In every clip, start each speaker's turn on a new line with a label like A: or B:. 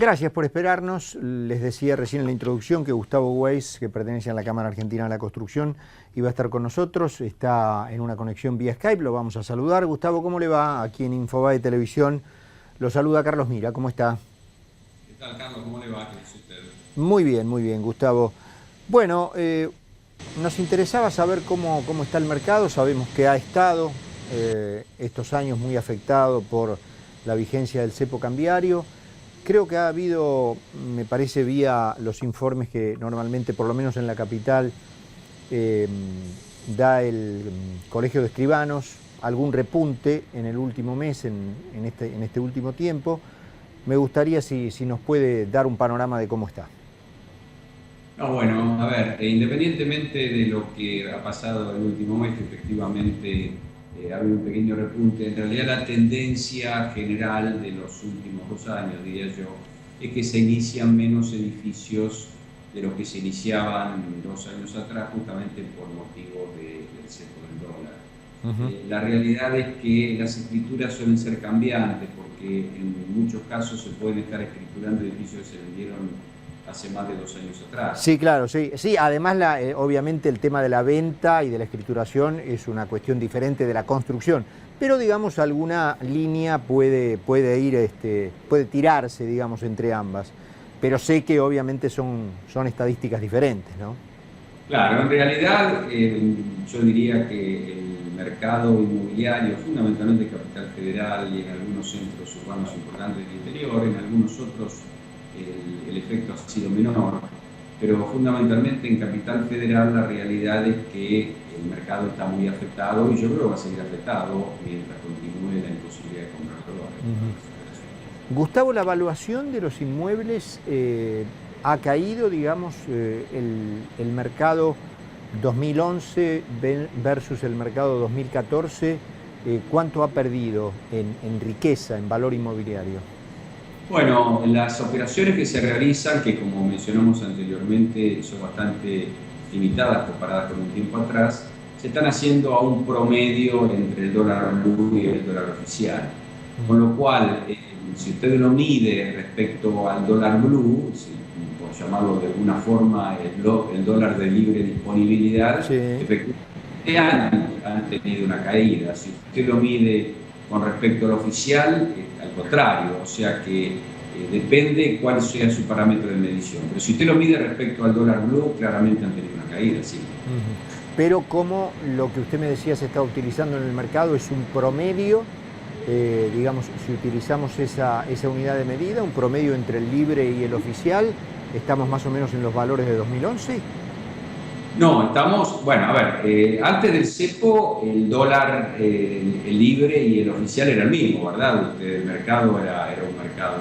A: Gracias por esperarnos. Les decía recién en la introducción que Gustavo Weiss, que pertenece a la Cámara Argentina de la Construcción, iba a estar con nosotros. Está en una conexión vía Skype, lo vamos a saludar. Gustavo, ¿cómo le va? Aquí en Infobae Televisión lo saluda Carlos Mira. ¿Cómo está?
B: ¿Qué tal, Carlos? ¿Cómo le va? ¿Qué dice usted?
A: Muy bien, Gustavo. Bueno, nos interesaba saber cómo está el mercado. Sabemos que ha estado estos años muy afectado por la vigencia del cepo cambiario. Creo que ha habido, me parece, vía los informes que normalmente, por lo menos en la capital, da el Colegio de Escribanos, algún repunte en el último mes, en este último tiempo. Me gustaría si nos puede dar un panorama de cómo está.
B: No, bueno, a ver, independientemente de lo que ha pasado el último mes, que efectivamente ha habido un pequeño repunte, en realidad la tendencia general de los últimos 2 años, diría yo, es que se inician menos edificios de lo que se iniciaban 2 años atrás, justamente por motivo del cepo del dólar. La realidad es que las escrituras suelen ser cambiantes, porque en muchos casos se pueden estar escriturando edificios que se vendieron hace más de 2 años atrás.
A: Sí, claro, sí. Además, obviamente el tema de la venta y de la escrituración es una cuestión diferente de la construcción, pero digamos alguna línea puede tirarse, digamos, entre ambas. Pero sé que obviamente son estadísticas diferentes, ¿no?
B: Claro, en realidad yo diría que el mercado inmobiliario, fundamentalmente en Capital Federal y en algunos centros urbanos importantes del interior, en algunos otros el efecto ha sido menor, pero fundamentalmente en Capital Federal la realidad es que el mercado está muy afectado y yo creo que va a seguir afectado mientras continúe la imposibilidad de comprar dólares.
A: Gustavo, la evaluación de los inmuebles ha caído, digamos, el mercado 2011 versus el mercado 2014, ¿cuánto ha perdido en riqueza, en valor inmobiliario?
B: Bueno, las operaciones que se realizan, que como mencionamos anteriormente son bastante limitadas comparadas con un tiempo atrás, se están haciendo a un promedio entre el dólar blue y el dólar oficial. Con lo cual, si usted lo mide respecto al dólar blue, por llamarlo de alguna forma el dólar de libre disponibilidad, sí, efectivamente han tenido una caída. Si usted lo mide con respecto al oficial, al contrario, o sea que depende cuál sea su parámetro de medición. Pero si usted lo mide respecto al dólar blue, claramente han tenido una caída, sí.
A: Pero como lo que usted me decía se está utilizando en el mercado es un promedio, digamos, si utilizamos esa unidad de medida, un promedio entre el libre y el oficial, ¿estamos más o menos en los valores de 2011?
B: No, estamos, bueno, a ver, antes del cepo el dólar, el libre y el oficial era el mismo, ¿verdad? El mercado era un mercado,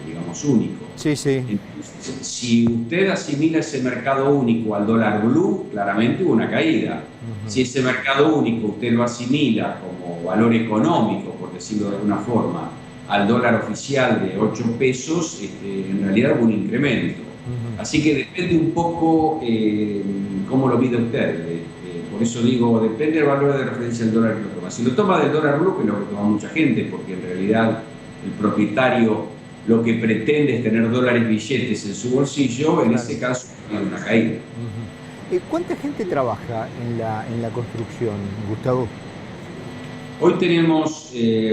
B: digamos, único.
A: Sí, sí.
B: Entonces, si usted asimila ese mercado único al dólar blue, claramente hubo una caída. Si ese mercado único usted lo asimila como valor económico, por decirlo de alguna forma, al dólar oficial de 8 pesos, en realidad hubo un incremento. Así que depende un poco cómo lo mide usted. Por eso digo, depende del valor de referencia del dólar que lo toma. Si lo toma del dólar blue, que lo toma mucha gente, porque en realidad el propietario lo que pretende es tener dólares billetes en su bolsillo, en ese caso hay una caída.
A: ¿Cuánta gente trabaja en la construcción, Gustavo?
B: Hoy tenemos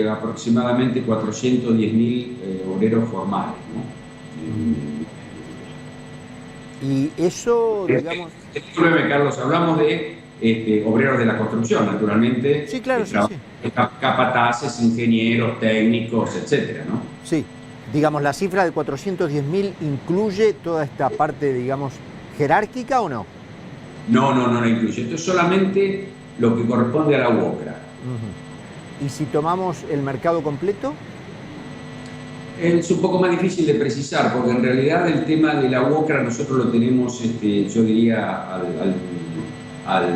B: aproximadamente 410.000 obreros formales, ¿no?
A: Y eso, digamos...
B: Discúlpeme, Carlos, hablamos de obreros de la construcción, naturalmente.
A: Sí, claro, sí.
B: Capataces, ingenieros, técnicos, etcétera, ¿no?
A: Sí, digamos, la cifra de 410.000 incluye toda esta parte, digamos, jerárquica ¿o no?
B: No incluye. Esto es solamente lo que corresponde a la UOCRA.
A: ¿Y si tomamos el mercado completo?
B: Es un poco más difícil de precisar, porque en realidad el tema de la UOCRA nosotros lo tenemos, yo diría, al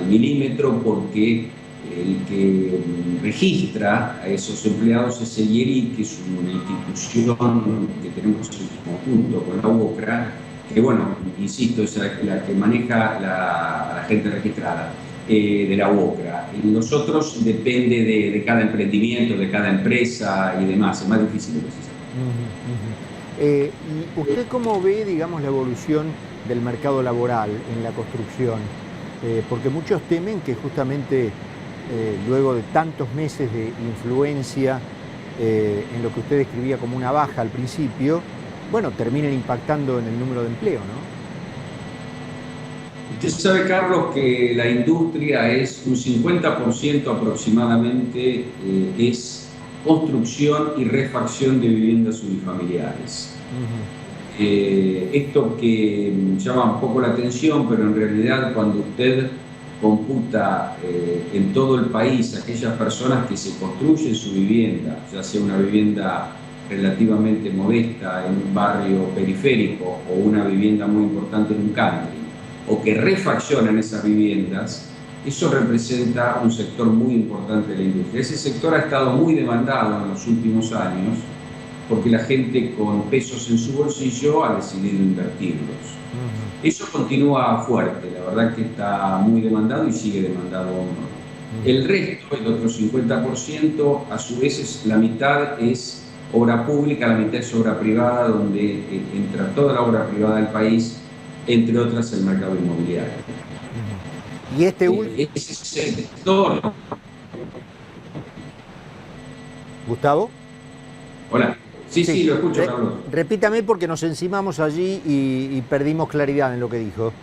B: milímetro, porque el que registra a esos empleados es el IERI, que es una institución que tenemos en conjunto con la UOCRA, que bueno, insisto, es la que maneja a la gente registrada. De la UOCRA. Los otros depende de cada emprendimiento, de cada empresa y demás, es más difícil de precisar.
A: ¿Y usted cómo ve, digamos, la evolución del mercado laboral en la construcción? Porque muchos temen que justamente luego de tantos meses de influencia en lo que usted describía como una baja al principio, bueno, terminen impactando en el número de empleo, ¿no?
B: Usted sabe, Carlos, que la industria es un 50% aproximadamente, es construcción y refacción de viviendas unifamiliares. Esto que llama un poco la atención, pero en realidad cuando usted computa en todo el país aquellas personas que se construyen su vivienda, ya sea una vivienda relativamente modesta en un barrio periférico o una vivienda muy importante en un country, o que refaccionan esas viviendas, eso representa un sector muy importante de la industria. Ese sector ha estado muy demandado en los últimos años porque la gente con pesos en su bolsillo ha decidido invertirlos. Eso continúa fuerte, la verdad que está muy demandado y sigue demandado aún. El resto, el otro 50%, a su vez la mitad es obra pública, la mitad es obra privada, donde entra toda la obra privada del país, entre otras el mercado inmobiliario.
A: Y este último...
B: Ese sector...
A: ¿Gustavo?
B: Hola. Sí, lo escucho, Carlos.
A: Repítame porque nos encimamos allí y perdimos claridad en lo que dijo.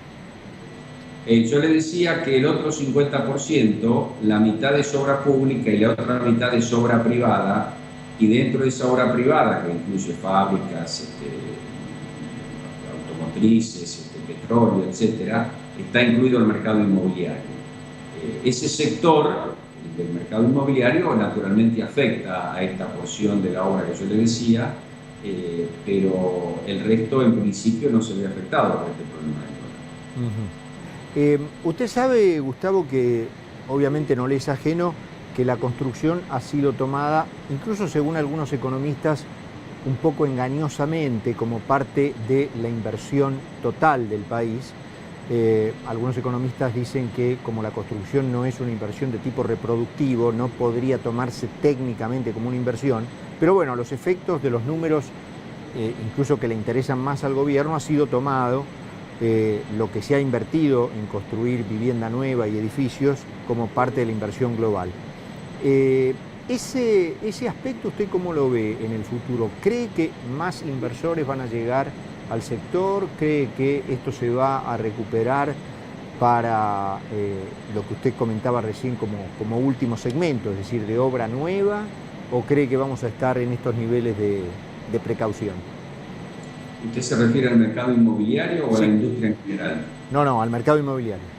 B: Yo le decía que el otro 50%, la mitad es obra pública y la otra mitad es obra privada, y dentro de esa obra privada, que incluye fábricas, automotrices, petróleo, etcétera, está incluido el mercado inmobiliario. Ese sector del mercado inmobiliario naturalmente afecta a esta porción de la obra que yo le decía, pero el resto en principio no se ve afectado por este problema.
A: Usted sabe, Gustavo, que obviamente no le es ajeno que la construcción ha sido tomada, incluso según algunos economistas, un poco engañosamente como parte de la inversión total del país. Algunos economistas dicen que como la construcción no es una inversión de tipo reproductivo, no podría tomarse técnicamente como una inversión, pero bueno, los efectos de los números, incluso que le interesan más al gobierno, ha sido tomado lo que se ha invertido en construir vivienda nueva y edificios como parte de la inversión global. Ese aspecto, ¿usted cómo lo ve en el futuro? ¿Cree que más inversores van a llegar al sector? ¿Cree que esto se va a recuperar para lo que usted comentaba recién como último segmento, es decir, de obra nueva? ¿O cree que vamos a estar en estos niveles de precaución?
B: ¿Usted se refiere al mercado inmobiliario o a la industria en general?
A: No, al mercado inmobiliario.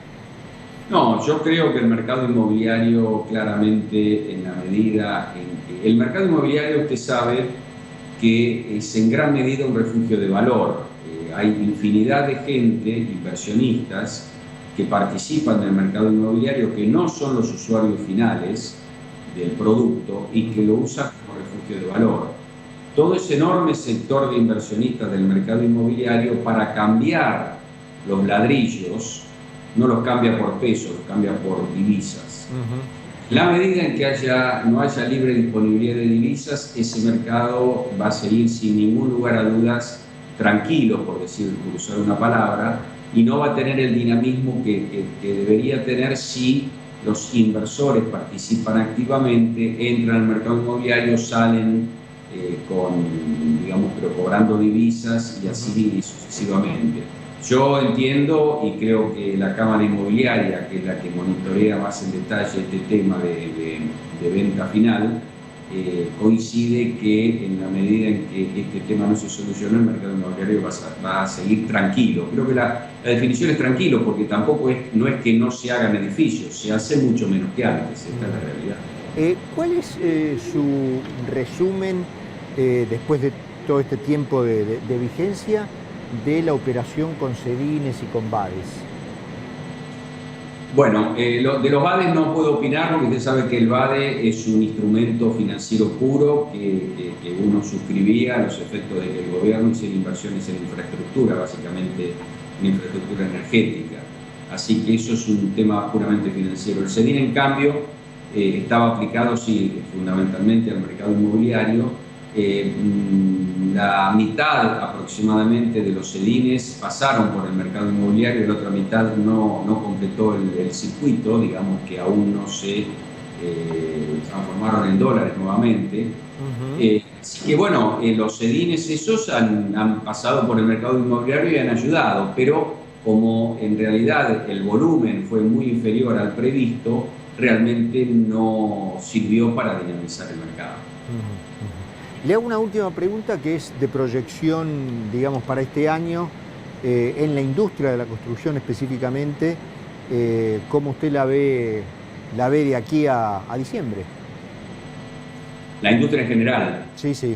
B: No, yo creo que el mercado inmobiliario claramente en la medida en que... El mercado inmobiliario, usted sabe que es en gran medida un refugio de valor. Hay infinidad de gente, inversionistas, que participan del mercado inmobiliario, que no son los usuarios finales del producto y que lo usan como refugio de valor. Todo ese enorme sector de inversionistas del mercado inmobiliario, para cambiar los ladrillos, no los cambia por pesos, los cambia por divisas. La medida en que no haya libre disponibilidad de divisas, ese mercado va a seguir sin ningún lugar a dudas tranquilo, por usar una palabra, y no va a tener el dinamismo que debería tener si los inversores participan activamente, entran al mercado inmobiliario, salen pero cobrando divisas y así sucesivamente. Yo entiendo y creo que la Cámara Inmobiliaria, que es la que monitorea más en detalle este tema de venta final, coincide que en la medida en que este tema no se solucione, el mercado inmobiliario va a seguir tranquilo. Creo que la definición es tranquilo, porque tampoco no es que no se hagan edificios, se hace mucho menos que antes, esta es la realidad.
A: ¿Cuál es su resumen después de todo este tiempo de vigencia de la operación con Cedines y con BADES?
B: Bueno, de los BADES no puedo opinar, porque usted sabe que el BADE es un instrumento financiero puro que uno suscribía a los efectos de que el gobierno hiciera inversiones en infraestructura, básicamente en infraestructura energética. Así que eso es un tema puramente financiero. El CEDIN, en cambio, estaba aplicado, sí, fundamentalmente al mercado inmobiliario, La mitad aproximadamente de los edines pasaron por el mercado inmobiliario y la otra mitad no completó el circuito, digamos que aún no se transformaron en dólares nuevamente. Así que bueno, los edines esos han pasado por el mercado inmobiliario y han ayudado, pero como en realidad el volumen fue muy inferior al previsto, realmente no sirvió para dinamizar el mercado.
A: Le hago una última pregunta que es de proyección, digamos, para este año, en la industria de la construcción específicamente, ¿cómo usted la ve de aquí a diciembre?
B: La industria en general.
A: Sí, sí.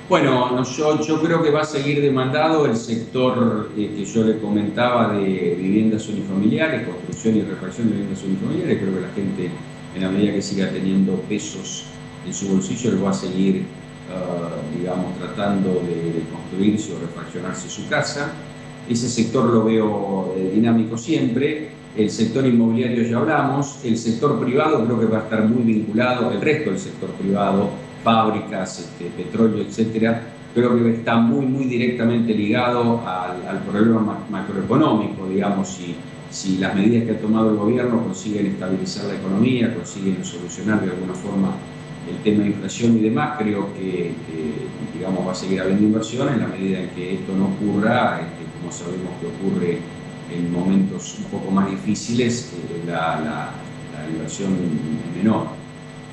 B: Bueno, yo creo que va a seguir demandado el sector que yo le comentaba de viviendas unifamiliares, construcción y refacción de viviendas unifamiliares. Creo que la gente, en la medida que siga teniendo pesos en su bolsillo, lo va a seguir, digamos, tratando de construirse o refaccionarse su casa. Ese sector lo veo dinámico siempre. El sector inmobiliario ya hablamos. El sector privado creo que va a estar muy vinculado, el resto del sector privado, fábricas, petróleo, etcétera, creo que está muy directamente ligado al problema macroeconómico, digamos, si las medidas que ha tomado el gobierno consiguen estabilizar la economía, consiguen solucionar de alguna forma el tema de inflación y demás, creo que digamos, va a seguir habiendo inversión en la medida en que esto no ocurra, como sabemos que ocurre en momentos un poco más difíciles, la inversión es menor.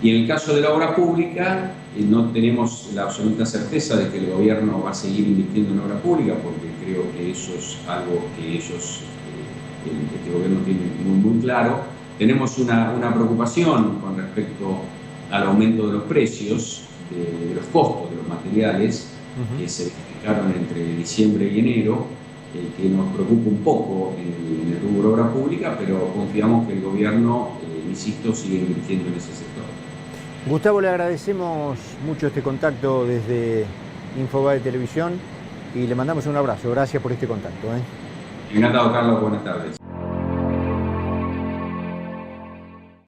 B: Y en el caso de la obra pública, no tenemos la absoluta certeza de que el gobierno va a seguir invirtiendo en obra pública, porque creo que eso es algo que ellos, este gobierno tiene muy claro. Tenemos una preocupación con respecto al aumento de los precios, de los costos de los materiales, que se verificaron entre diciembre y enero, que nos preocupa un poco en el rubro obra pública, pero confiamos que el gobierno, insisto, sigue invirtiendo en ese sector.
A: Gustavo, le agradecemos mucho este contacto desde Infobae Televisión y le mandamos un abrazo. Gracias por este contacto.
B: Encantado, Carlos. Buenas tardes.